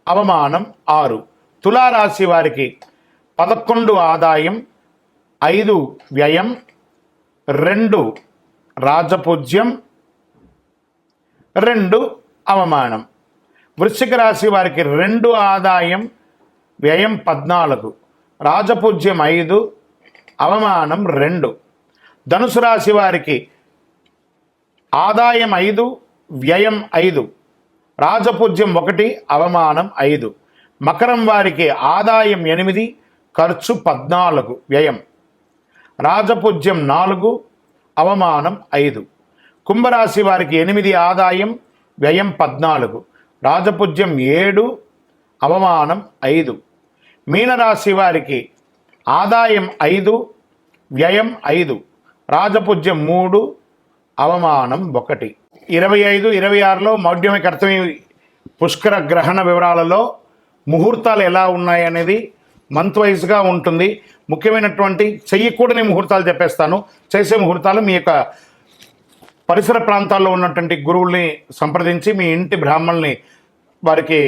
అవమానం 6. తులారాశి వారికి 11 ఆదాయం, 5 వ్యయం, 2 రాజపూజ్యం, 2 అవమానం. వృశ్చిక రాశి వారికి 2 ఆదాయం, వ్యయం 14, రాజపూజ్యం 5, అవమానం 2. ధనుసు రాశి వారికి ఆదాయం 5, వ్యయం 5, రాజపూజ్యం 1, అవమానం 5. మకరం వారికి ఆదాయం 8, ఖర్చు 14, వ్యయం, రాజపూజ్యం 4, అవమానం 5. కుంభరాశి వారికి 8 ఆదాయం, వ్యయం 14, రాజపూజ్యం 7, అవమానం 5. మీనరాశి వారికి ఆదాయం 5, వ్యయం 5, రాజపూజ్యం 3, అవమానం 1. 25, 26లో మౌఢ్యమి కర్తమి పుష్కర గ్రహణ వివరాలలో ముహూర్తాలు ఎలా ఉన్నాయి అనేది మంత్ వైజ్గా ఉంటుంది. ముఖ్యమైనటువంటి చెయ్యకూడని ముహూర్తాలు చెప్పేస్తాను. చేసే ముహూర్తాలు మీ యొక్క పరిసర ప్రాంతాల్లో ఉన్నటువంటి గురువుల్ని సంప్రదించి మీ ఇంటి బ్రాహ్మణుల్ని వారికి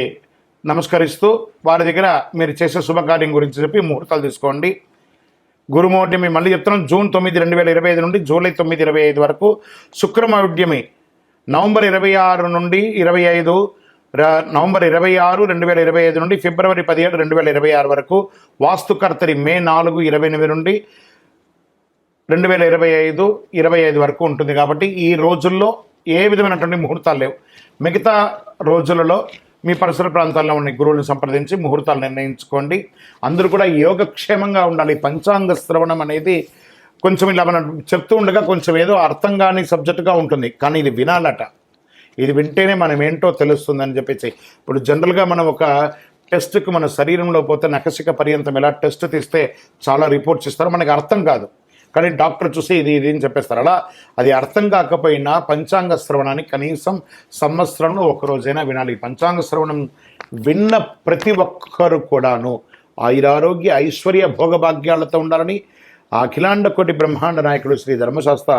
నమస్కరిస్తూ వారి దగ్గర మీరు చేసే శుభకార్యం గురించి చెప్పి ముహూర్తాలు తీసుకోండి. గురుమౌఢ్యమి మళ్ళీ చెప్తున్నాం, జూన్ 9, 2025 నుండి జూలై 9, 2025 వరకు. శుక్రమౌఢ్యమి నవంబర్ 26 నుండి 25, నవంబర్ 26, 2025 నుండి ఫిబ్రవరి 17, 2026 వరకు. వాస్తుకర్తరి మే 4, 28 నుండి 2025, 25 వరకు ఉంటుంది. కాబట్టి ఈ రోజుల్లో ఏ విధమైనటువంటి ముహూర్తాలు లేవు. మిగతా రోజులలో మీ పరిసర ప్రాంతాల్లో ఉన్న గురువులను సంప్రదించి ముహూర్తాలు నిర్ణయించుకోండి. అందరూ కూడా యోగక్షేమంగా ఉండాలి. పంచాంగ శ్రవణం అనేది కొంచెం ఇలా మనం చెప్తూ ఉండగా కొంచెం ఏదో అర్థం కాని సబ్జెక్టుగా ఉంటుంది, కానీ ఇది వినాలట. ఇది వింటేనే మనం ఏంటో తెలుస్తుందని చెప్పేసి. ఇప్పుడు జనరల్గా మనం ఒక టెస్ట్కి మన శరీరంలో పోతే నఖశిక పర్యంతం ఎలా టెస్ట్ తీస్తే చాలా రిపోర్ట్స్ ఇస్తారు, మనకి అర్థం కాదు. కానీ డాక్టర్ చూసి ఇది అని చెప్పేస్తారు. అలా అది అర్థం కాకపోయినా పంచాంగ శ్రవణాన్ని కనీసం సంవత్సరంలో ఒకరోజైనా వినాలి. పంచాంగ శ్రవణం విన్న ప్రతి ఒక్కరు కూడాను ఆయురారోగ్య ఐశ్వర్య భోగభాగ్యాలతో ఉండాలని అఖిలాండ కోటి బ్రహ్మాండ నాయకుడు శ్రీ ధర్మశాస్త్ర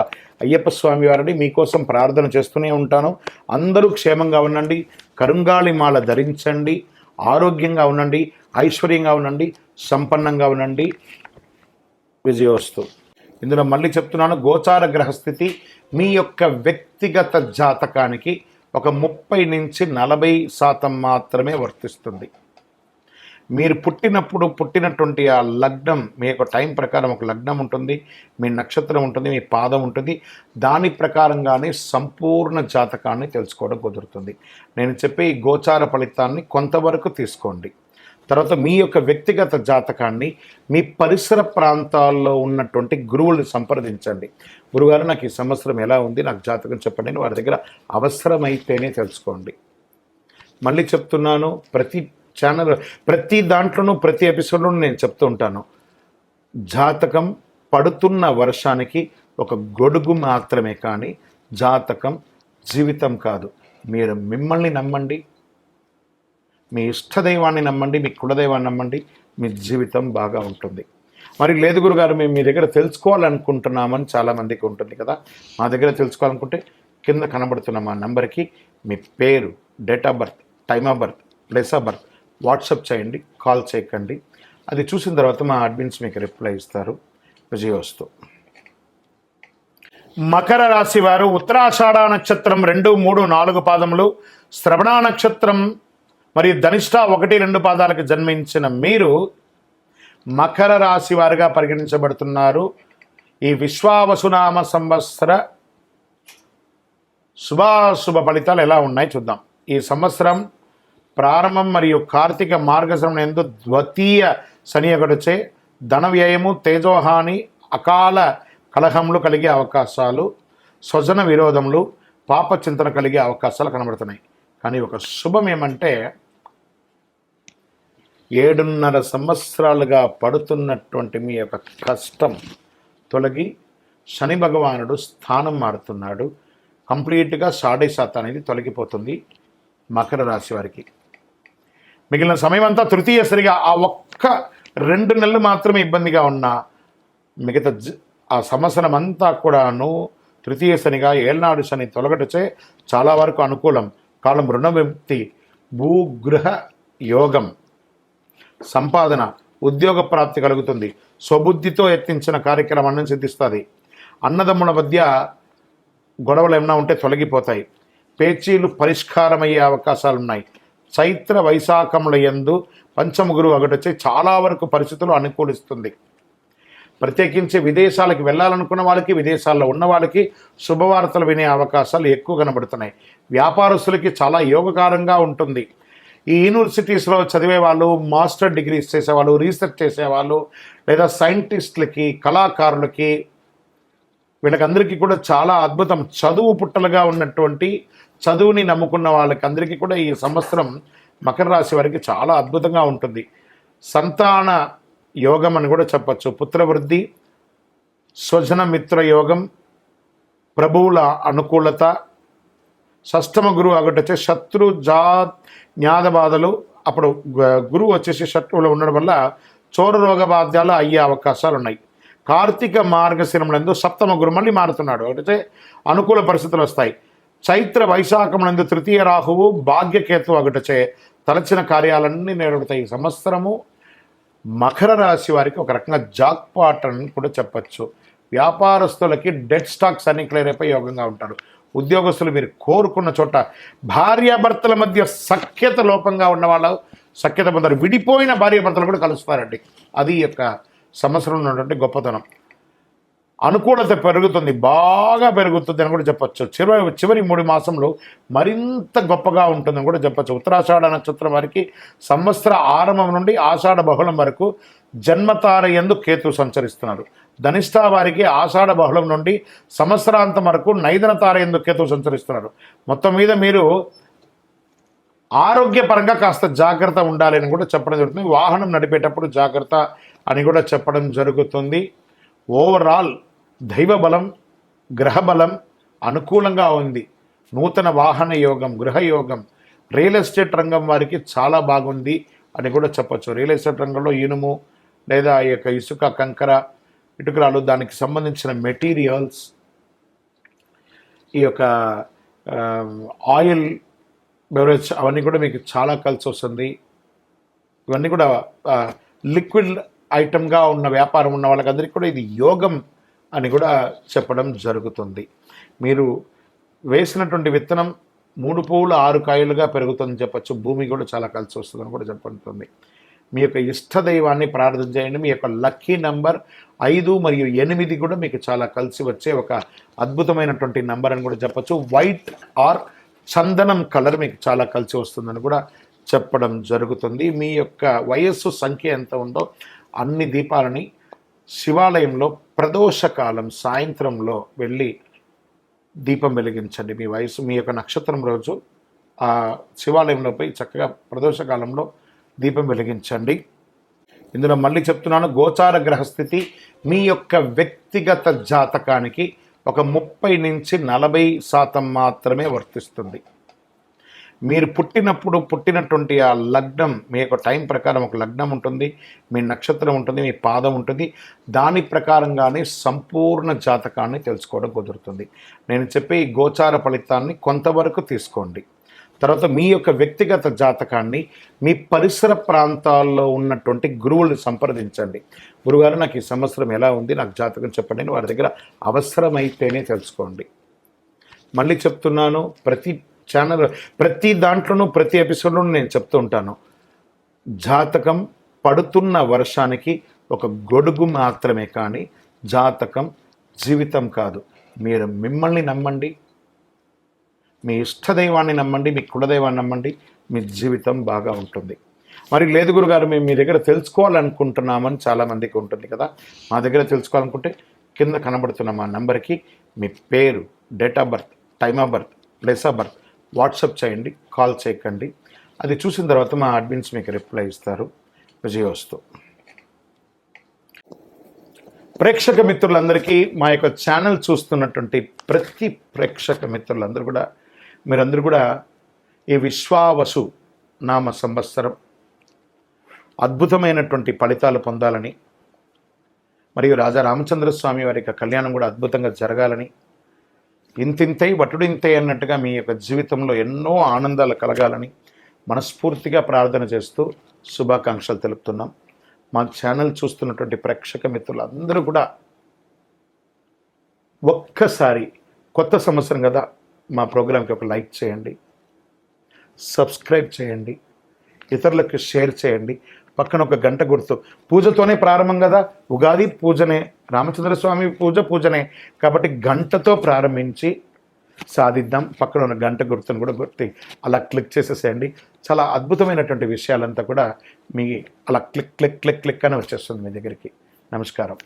అయ్యప్ప స్వామి వారిని మీకోసం ప్రార్థన చేస్తూనే ఉంటాను. అందరూ క్షేమంగా ఉండండి, కరుంగాళి మాల ధరించండి, ఆరోగ్యంగా ఉండండి, ఐశ్వర్యంగా ఉండండి, సంపన్నంగా ఉండండి. విజయోస్తు. ఇందులో మళ్ళీ చెప్తున్నాను, గోచార గ్రహస్థితి మీ యొక్క వ్యక్తిగత జాతకానికి ఒక 30 నుంచి 40% మాత్రమే వర్తిస్తుంది. మీరు పుట్టినటువంటి ఆ లగ్నం, మీ యొక్క టైం ప్రకారం ఒక లగ్నం ఉంటుంది, మీ నక్షత్రం ఉంటుంది, మీ పాదం ఉంటుంది. దాని ప్రకారంగానే సంపూర్ణ జాతకాన్ని తెలుసుకోవడం కుదురుతుంది. నేను చెప్పే ఈ గోచార ఫలితాన్ని కొంతవరకు తీసుకోండి. తర్వాత మీ యొక్క వ్యక్తిగత జాతకాన్ని మీ పరిసర ప్రాంతాల్లో ఉన్నటువంటి గురువుల్ని సంప్రదించండి. గురుగారు నాకు ఈ సంవత్సరం ఎలా ఉంది, నాకు జాతకం చెప్పండి అని వారి దగ్గర అవసరమైతేనే తెలుసుకోండి. మళ్ళీ చెప్తున్నాను, ప్రతి దాంట్లోనూ ప్రతి ఎపిసోడ్లోనూ నేను చెప్తూ ఉంటాను, జాతకం పడుతున్న వర్షానికి ఒక గొడుగు మాత్రమే, కానీ జాతకం జీవితం కాదు. మీరు మిమ్మల్ని నమ్మండి, మీ ఇష్టదైవాన్ని నమ్మండి, మీ కులదైవాన్ని నమ్మండి, మీ జీవితం బాగా ఉంటుంది. మరి లేదు గురుగారు మేము మీ దగ్గర తెలుసుకోవాలనుకుంటున్నామని చాలామందికి ఉంటుంది కదా. మా దగ్గర తెలుసుకోవాలనుకుంటే కింద కనబడుతున్న మా నెంబర్కి మీ పేరు, date of birth, time of birth, place of birth WhatsApp చేయండి, కాల్ చేయకండి. అది చూసిన తర్వాత మా అడ్మిన్స్ మీకు రిప్లై ఇస్తారు. విజయోస్తు. మకర రాశి వారు ఉత్తరాషాఢ నక్షత్రం 2, 3, 4 పాదములు, శ్రవణ నక్షత్రం మరియు ధనిష్ట 1, 2 పాదాలకు జన్మించిన మీరు మకర రాశి వారిగా పరిగణించబడుతున్నారు. ఈ విశ్వావసునామ సంవత్సర శుభాశుభ ఫలితాలు ఎలా ఉన్నాయి చూద్దాం. ఈ సంవత్సరం ప్రారంభం మరియు కార్తీక మార్గశిరం యందు ద్వితీయ శని ఒకటిచే ధన వ్యయము, తేజోహాని, అకాల కలహములు కలిగే అవకాశాలు, స్వజన విరోధములు, పాప చింతన కలిగే అవకాశాలు కనబడుతున్నాయి. కానీ ఒక శుభం ఏమంటే 7.5 సంవత్సరాలుగా పడుతున్నటువంటి మీ యొక్క కష్టం తొలగి శని భగవానుడు స్థానం మారుతున్నాడు. కంప్లీట్గా 7.5% అనేది తొలగిపోతుంది మకర రాశి వారికి. మిగిలిన సమయం అంతా తృతీయ సరిగా ఆ ఒక్క 2 నెలలు మాత్రమే ఇబ్బందిగా ఉన్న మిగతా ఆ సంవత్సరం అంతా కూడాను తృతీయ శనిగా ఏళ్నాడు శని తొలగటచే చాలా వరకు అనుకూలం. కాలం రుణ విముక్తి, భూగృహ యోగం, సంపాదన, ఉద్యోగ ప్రాప్తి కలుగుతుంది. స్వబుద్ధితో యత్నించిన కార్యక్రమాన్ని సిద్ధిస్తుంది. అన్నదమ్ముల మధ్య గొడవలు ఏమైనా ఉంటే తొలగిపోతాయి. పేచీలు పరిష్కారమయ్యే అవకాశాలు ఉన్నాయి. చైత్ర వైశాఖముల యందు పంచమ గురువు ఒకటొచ్చి చాలా వరకు పరిస్థితులు అనుకూలిస్తుంది. ప్రత్యేకించి విదేశాలకు వెళ్ళాలనుకున్న వాళ్ళకి, విదేశాల్లో ఉన్న వాళ్ళకి శుభవార్తలు వినే అవకాశాలు ఎక్కువ కనబడుతున్నాయి. వ్యాపారస్తులకి చాలా యోగకారంగా ఉంటుంది. ఈ యూనివర్సిటీస్లో చదివే వాళ్ళు, మాస్టర్ డిగ్రీస్ చేసేవాళ్ళు, రీసెర్చ్ చేసేవాళ్ళు, లేదా సైంటిస్టులకి, కళాకారులకి, వీళ్ళకందరికీ కూడా చాలా అద్భుతం. చదువు పుట్టలుగా ఉన్నటువంటి చదువుని నమ్ముకున్న వాళ్ళకి అందరికీ కూడా ఈ సంవత్సరం మకర రాశి వారికి చాలా అద్భుతంగా ఉంటుంది. సంతాన యోగం అని కూడా చెప్పచ్చు. పుత్రవృద్ధి, స్వజన మిత్ర యోగం, ప్రభువుల అనుకూలత, షష్టమ గురువు ఒకటొచ్చే శత్రు జ్ఞాద బాధలు. అప్పుడు గురువు వచ్చేసి శత్రువులు ఉండడం వల్ల చోర రోగ బాధ్యాలు అయ్యే అవకాశాలు ఉన్నాయి. కార్తీక మార్గశిరములందు సప్తమ గురువు మళ్ళీ మారుతున్నాడు. ఒకటైతే అనుకూల పరిస్థితులు వస్తాయి. చైత్ర వైశాఖములందు తృతీయ రాహువు, భాగ్యకేతు ఒకటచే తలచిన కార్యాలన్నీ నెరవేరుతాయి. ఈ సంవత్సరము మకర రాశి వారికి ఒక రకంగా జాక్పాట్ అని కూడా చెప్పచ్చు. వ్యాపారస్తులకి డెడ్ స్టాక్స్ అన్ని క్లియర్ అయిపోయి యోగంగా ఉంటారు. ఉద్యోగస్తులు మీరు కోరుకున్న చోట భార్యాభర్తల మధ్య సఖ్యత లోపంగా ఉన్న వాళ్ళు సఖ్యత పొందారు. విడిపోయిన భార్యాభర్తలు కూడా కలుస్తారండి. అది యొక్క సంవత్సరంలో ఉన్నటువంటి గొప్పతనం. అనుకూలత పెరుగుతుంది, బాగా పెరుగుతుంది అని కూడా చెప్పచ్చు. చివరి 3 మాసంలో మరింత గొప్పగా ఉంటుందని కూడా చెప్పచ్చు. ఉత్తరాషాఢ నక్షత్రం వారికి సంవత్సర ఆరంభం నుండి ఆషాఢ బహుళం వరకు జన్మతార యందు కేతు సంచరిస్తున్నారు. ధనిష్ట వారికి ఆషాఢ బహుళం నుండి సంవత్సరాంతం వరకు నైదన తార యందు కేతు సంచరిస్తున్నారు. మొత్తం మీద మీరు ఆరోగ్యపరంగా కాస్త జాగ్రత్త ఉండాలి అని కూడా చెప్పడం జరుగుతుంది. వాహనం నడిపేటప్పుడు జాగ్రత్త అని కూడా చెప్పడం జరుగుతుంది. ఓవరాల్ దైవ బలం, గ్రహ బలం అనుకూలంగా ఉంది. నూతన వాహన యోగం, గృహయోగం, రియల్ ఎస్టేట్ రంగం వారికి చాలా బాగుంది అని కూడా చెప్పచ్చు. రియల్ ఎస్టేట్ రంగంలో ఇనుము లేదా ఈ యొక్క ఇసుక, కంకర, ఇటుకరాలు, దానికి సంబంధించిన మెటీరియల్స్, ఈ యొక్క ఆయిల్, బెవరేజ్ అవన్నీ కూడా మీకు చాలా కలిసి వస్తుంది. ఇవన్నీ కూడా లిక్విడ్ ఐటమ్గా ఉన్న వ్యాపారం ఉన్న వాళ్ళకందరికీ కూడా ఇది యోగం అని కూడా చెప్పడం జరుగుతుంది. మీరు వేసినటువంటి విత్తనం 3 పువ్వులు 6 కాయలుగా పెరుగుతుందని చెప్పచ్చు. భూమి కూడా చాలా కలిసి వస్తుందని కూడా చెప్పబడుతుంది. మీ యొక్క ఇష్ట దైవాన్ని ప్రార్థన చేయండి. మీ యొక్క లక్కీ నంబర్ 5 మరియు 8 కూడా మీకు చాలా కలిసి వచ్చే ఒక అద్భుతమైనటువంటి నంబర్ అని కూడా చెప్పచ్చు. వైట్ ఆర్ చందనం కలర్ మీకు చాలా కలిసి వస్తుందని కూడా చెప్పడం జరుగుతుంది. మీ యొక్క వయస్సు సంఖ్య ఎంత ఉందో అన్ని దీపాలని శివాలయంలో ప్రదోషకాలం సాయంత్రంలో వెళ్ళి దీపం వెలిగించండి. మీ వయసు, మీ యొక్క నక్షత్రం రోజు ఆ శివాలయంలో పోయి చక్కగా ప్రదోషకాలంలో దీపం వెలిగించండి. ఇందులో మళ్ళీ చెప్తున్నాను, గోచార గ్రహస్థితి మీ యొక్క వ్యక్తిగత జాతకానికి ఒక 30 నుంచి 40% మాత్రమే వర్తిస్తుంది. మీరు పుట్టినటువంటి ఆ లగ్నం, మీ యొక్క టైం ప్రకారం ఒక లగ్నం ఉంటుంది, మీ నక్షత్రం ఉంటుంది, మీ పాదం ఉంటుంది. దాని ప్రకారంగానే సంపూర్ణ జాతకాన్ని తెలుసుకోవడం కుదురుతుంది. నేను చెప్పే ఈ గోచార ఫలితాన్ని కొంతవరకు తీసుకోండి. తర్వాత మీ యొక్క వ్యక్తిగత జాతకాన్ని మీ పరిసర ప్రాంతాల్లో ఉన్నటువంటి గురువులను సంప్రదించండి. గురుగారు, నాకు ఈ సంవత్సరం ఎలా ఉంది, నాకు జాతకం చెప్పండి అని వారి దగ్గర అవసరమైతేనే తెలుసుకోండి. మళ్ళీ చెప్తున్నాను, ప్రతి ఛానల్, ప్రతి దాంట్లోనూ, ప్రతి ఎపిసోడ్లోనూ నేను చెప్తూ ఉంటాను, జాతకం పడుతున్న వర్షానికి ఒక గొడుగు మాత్రమే, కానీ జాతకం జీవితం కాదు. మీరు మిమ్మల్ని నమ్మండి, మీ ఇష్టదైవాన్ని నమ్మండి, మీ కులదైవాన్ని నమ్మండి, మీ జీవితం బాగా ఉంటుంది. మరి లేదు గురుగారు, మేము మీ దగ్గర తెలుసుకోవాలనుకుంటున్నామని చాలామందికి ఉంటుంది కదా. మా దగ్గర తెలుసుకోవాలనుకుంటే కింద కనబడుతున్న మా నెంబర్కి మీ పేరు, date of birth, time of birth, place of birth WhatsApp చేయండి, కాల్ చేయకండి. అది చూసిన తర్వాత మా అడ్మిన్స్ మీకు రిప్లై ఇస్తారు. విజయోస్తు. ప్రేక్షక మిత్రులందరికీ, మా యొక్క ఛానల్ చూస్తున్నటువంటి ప్రతి ప్రేక్షక మిత్రులందరూ మీరందరూ కూడా ఈ విశ్వావసు నామ సంవత్సరం అద్భుతమైనటువంటి ఫలితాలు పొందాలని, మరియు రాజా రామచంద్ర స్వామి వారి యొక్క కళ్యాణం కూడా అద్భుతంగా జరగాలని, ఇంతింతై వటుడింతై అన్నట్టుగా మీ యొక్క జీవితంలో ఎన్నో ఆనందాలు కలగాలని మనస్ఫూర్తిగా ప్రార్థన చేస్తూ శుభాకాంక్షలు తెలుపుతున్నాం. మా ఛానల్ చూస్తున్నటువంటి ప్రేక్షక మిత్రులందరూ కూడా ఒక్కసారి, కొత్త సంవత్సరం కదా, మా ప్రోగ్రాంకి ఒక లైక్ చేయండి, సబ్స్క్రైబ్ చేయండి, ఇతరులకు షేర్ చేయండి. పక్కన ఒక గంట గుర్తు, పూజతోనే ప్రారంభం కదా, ఉగాది పూజనే, రామచంద్ర స్వామి పూజనే, కాబట్టి గంటతో ప్రారంభించి సాధిద్దాం. పక్కన ఉన్న గంట గుర్తును కూడా గుర్తి అలా క్లిక్ చేసేసేయండి. చాలా అద్భుతమైనటువంటి విషయాలంతా కూడా మీ అలా క్లిక్ క్లిక్ క్లిక్ క్లిక్ అని వచ్చేస్తుంది మీ దగ్గరికి. నమస్కారం.